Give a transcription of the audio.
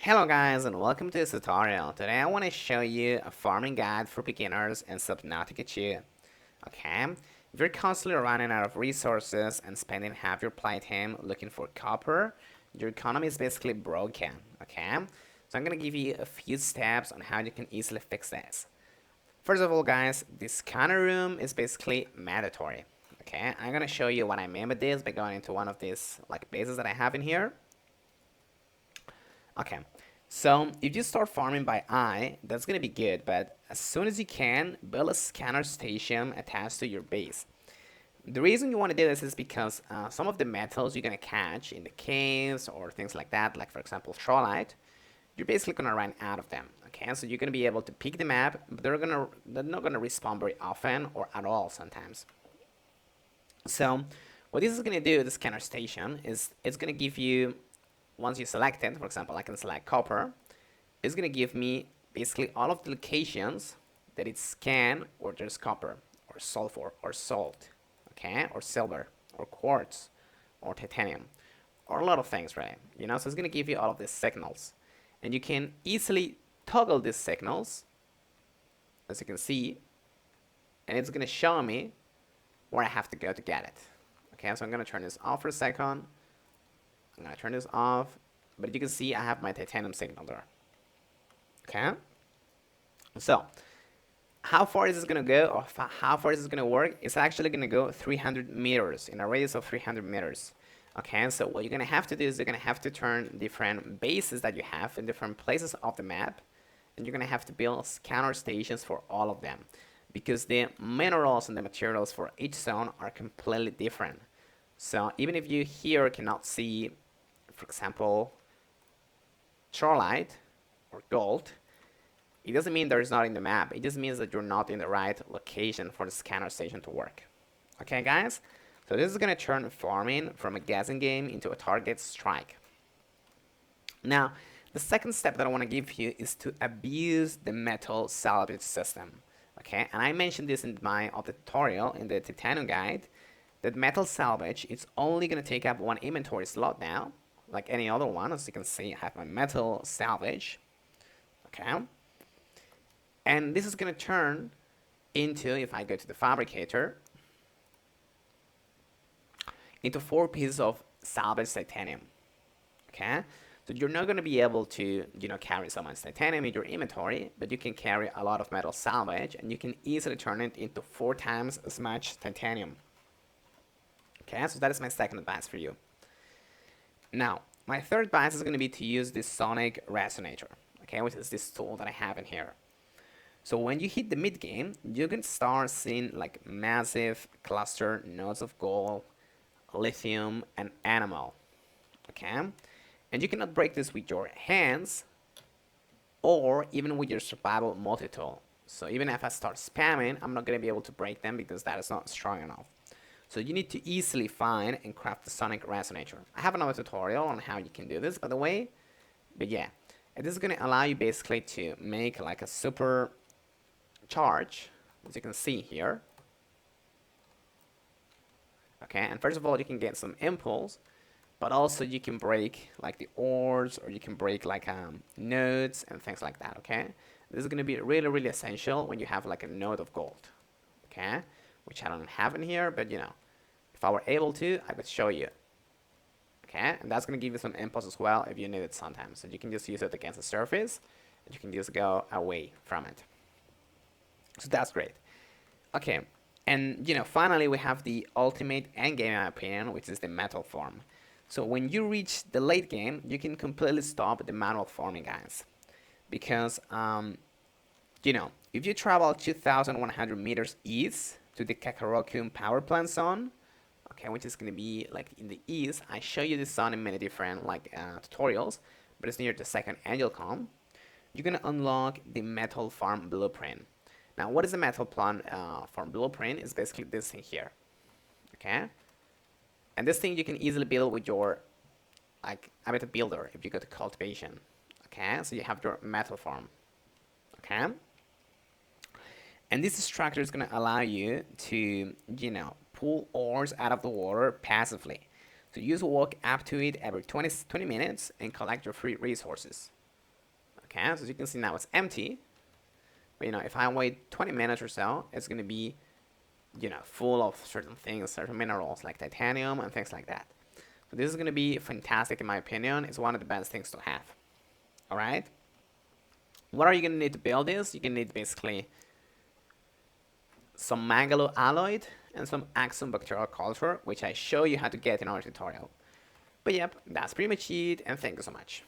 Hello guys and welcome to this tutorial. Today I want to show you a farming guide for beginners in Subnautica 2. Okay, if you're constantly running out of resources and spending half your playtime looking for copper, your economy is basically broken. Okay, so I'm gonna give you a few steps on how you can easily fix this. First of all guys, this counter room is basically mandatory. Okay, I'm gonna show you what I mean by this by going into one of these bases that I have in here. Okay, so if you start farming by eye, that's gonna be good, but as soon as you can, build a scanner station attached to your base. The reason you want to do this is because some of the metals you're gonna catch in the caves or things like that, like for example trollite, you're basically gonna run out of them. Okay, so you're gonna be able to pick them up, but they're not gonna respawn very often or at all sometimes. So what this is gonna do, the scanner station, is it's gonna give you, once you select it, for example, I can select copper, it's going to give me basically all of the locations that it's scanned where there's copper or sulfur or salt, okay, or silver or quartz or titanium or a lot of things, right? So it's going to give you all of these signals, and you can easily toggle these signals, as you can see, and it's going to show me where I have to go to get it. Okay, so I'm going to turn this off for a second. I'm going to turn this off, but you can see I have my titanium signal there. Okay, so how far is this going to go, or how far is this going to work? It's actually going to go 300 meters, in a radius of 300 meters. Okay, so what you're going to have to do is you're going to have to turn different bases that you have in different places of the map, and you're going to have to build scanner stations for all of them, because the minerals and the materials for each zone are completely different. So even if you here cannot see, for example, trollite or gold, it doesn't mean there is not in the map. It just means that you're not in the right location for the scanner station to work. Okay, guys? So this is going to turn farming from a guessing game into a target strike. Now, the second step that I want to give you is to abuse the metal salvage system. Okay, and I mentioned this in my other tutorial in the titanium guide, that metal salvage is only going to take up one inventory slot now, like any other one. As you can see, I have my metal salvage. Okay, and this is going to turn into, if I go to the fabricator, into 4 pieces of salvaged titanium. Okay, so you're not going to be able to, carry so much titanium in your inventory, but you can carry a lot of metal salvage, and you can easily turn it into 4 times as much titanium. Okay, so that is my second advice for you. Now, my third advice is going to be to use this sonic resonator, okay, which is this tool that I have in here. So when you hit the mid game, you can start seeing like massive cluster nodes of gold, lithium, and enamel. Okay, and you cannot break this with your hands or even with your survival multi-tool. So even if I start spamming, I'm not going to be able to break them because that is not strong enough. So you need to easily find and craft the sonic resonator. I have another tutorial on how you can do this, by the way. But yeah, and this is going to allow you basically to make like a super charge, as you can see here. Okay, and first of all, you can get some impulse, but also you can break like the ores, or you can break like nodes and things like that. Okay, this is going to be really, really essential when you have like a node of gold. Okay, which I don't have in here, but if I were able to, I could show you. Okay, and that's going to give you some impulse as well if you need it sometimes. So you can just use it against the surface, and you can just go away from it. So that's great. Okay, and finally we have the ultimate endgame in my opinion, which is the metal farm. So when you reach the late game, you can completely stop the manual farming, guys, because if you travel 2,100 meters east to the Kakarokun power plant zone, okay, which is going to be like in the east. I show you this zone in many different tutorials, but it's near the second angel com. You're going to unlock the metal farm blueprint. Now, what is the metal farm blueprint? It's basically this thing here, okay? And this thing you can easily build with your habitat builder if you go to cultivation, okay? So you have your metal farm, okay? And this structure is going to allow you to, pull ores out of the water passively. So you just walk up to it every 20 minutes and collect your free resources. Okay, so as you can see now it's empty. But if I wait 20 minutes or so, it's gonna be, full of certain things, certain minerals like titanium and things like that. So this is gonna be fantastic in my opinion. It's one of the best things to have. All right. What are you gonna need to build this? You're gonna need basically some mangaloo alloy and some axum bacterial culture, which I show you how to get in our tutorial. But yep, that's pretty much it, and thank you so much.